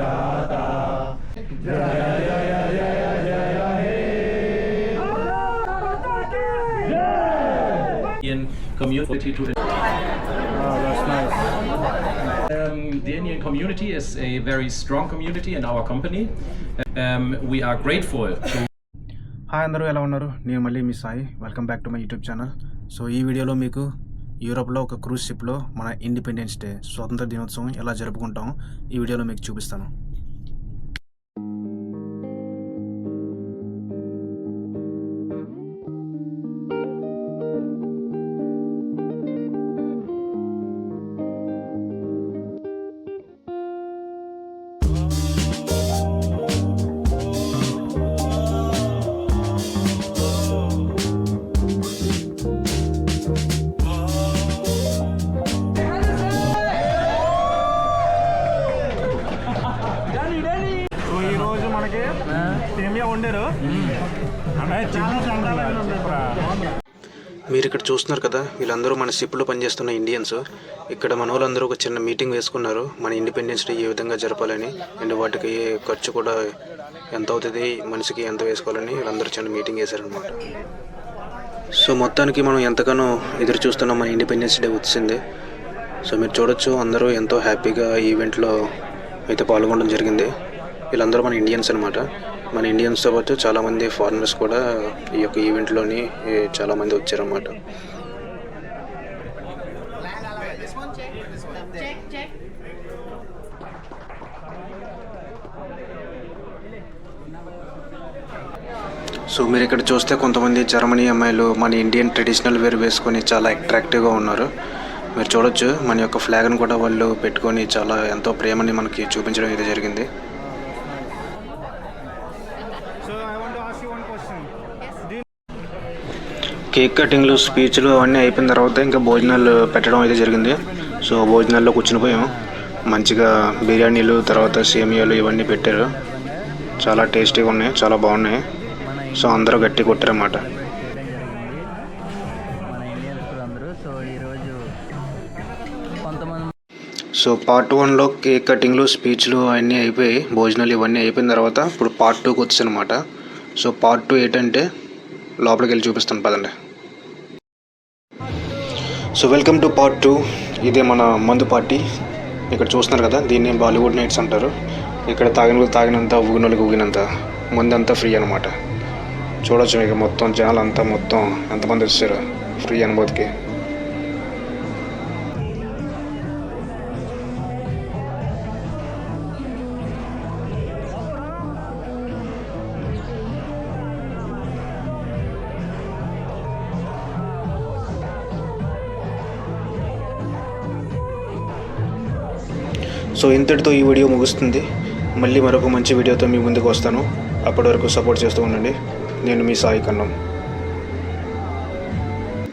विधाता जय जय जय जय हे community to that's nice. The Indian community is a very strong community in our company. We are grateful to hi అందరూ ఎలా ఉన్నారు? నేను మళ్ళీ మీ Sai. Welcome back to my YouTube channel. So ఈ వీడియోలో మీకు యూరోప్లో ఒక క్రూజ్ షిప్లో మన ఇండిపెండెన్స్ డే స్వాతంత్ర దినోత్సవం ఎలా జరుపుకుంటాం ఈ వీడియోలో మీకు చూపిస్తాను. ఈరోజు మనకి సేమియా వండారు. మీరు ఇక్కడ చూస్తున్నారు కదా, వీళ్ళందరూ మన షిప్లో పనిచేస్తున్న ఇండియన్స్. ఇక్కడ మన వాళ్ళందరూ ఒక చిన్న మీటింగ్ వేసుకున్నారు మన ఇండిపెండెన్స్ డే ఏ విధంగా జరపాలని, అండ్ వాటికి ఖర్చు కూడా ఎంత అవుతుంది, మనిషికి ఎంత వేసుకోవాలని వీళ్ళందరూ చిన్న మీటింగ్ వేశారనమాట. సో మొత్తానికి మనం ఎంతగానో ఎదురు చూస్తున్నాం మన ఇండిపెండెన్స్ డే వచ్చింది. సో మీరు చూడొచ్చు, అందరూ ఎంతో హ్యాపీగా ఈవెంట్లో అయితే పాల్గొనడం జరిగింది. వీళ్ళందరూ మన ఇండియన్స్ అనమాట. మన ఇండియన్స్తో పాటు చాలామంది ఫారినర్స్ కూడా ఈ యొక్క ఈవెంట్లోని చాలామంది వచ్చారన్నమాట. సో మీరు ఇక్కడ చూస్తే కొంతమంది జర్మనీ అమ్మాయిలు మన ఇండియన్ ట్రెడిషనల్ వేర్ వేసుకొని చాలా అట్రాక్టివ్గా ఉన్నారు. మీరు చూడొచ్చు, మన యొక్క ఫ్లాగ్ను కూడా వాళ్ళు పెట్టుకొని చాలా ఎంతో ప్రేమని మనకి చూపించడం ఇది జరిగింది. కేక్ కటింగ్లు, స్పీచ్లు అవన్నీ అయిపోయిన తర్వాత ఇంకా భోజనాలు పెట్టడం అయితే జరిగింది. సో భోజనాల్లో కూర్చుని పోయాం. మంచిగా బిర్యానీలు, తర్వాత సేమియాలు ఇవన్నీ పెట్టారు. చాలా టేస్టీగా ఉన్నాయి, చాలా బాగున్నాయి. సో అందరూ గట్టి కొట్టారన్నమాట. సో పార్ట్ 1లో కేక్ కటింగ్లు, స్పీచ్లు అవన్నీ అయిపోయి భోజనాలు ఇవన్నీ అయిపోయిన తర్వాత ఇప్పుడు పార్ట్ 2కి వచ్చానమాట. సో పార్ట్ 2 ఏంటంటే లోపలికి వెళ్ళి చూపిస్తాను పదండి. So welcome to part 2. ఇదే మన మందు పార్టీ. ఇక్కడ చూస్తున్నారు కదా, దీన్ని బాలీవుడ్ నైట్స్ అంటారు. ఇక్కడ తాగినంత, ఊగినోళ్ళకి ఊగినంత మందంతా ఫ్రీ అనమాట. చూడొచ్చు మీకు మొత్తం జనాలంతా మొత్తం ఎంతమంది వచ్చారు ఫ్రీ అనుభూతికి. సో ఇంతటితో ఈ వీడియో ముగుస్తుంది. మళ్ళీ మరొక మంచి వీడియోతో మీ ముందుకు వస్తాను. అప్పటి వరకు సపోర్ట్ చేస్తూ ఉండండి. నేను మీ సాయి కన్నం.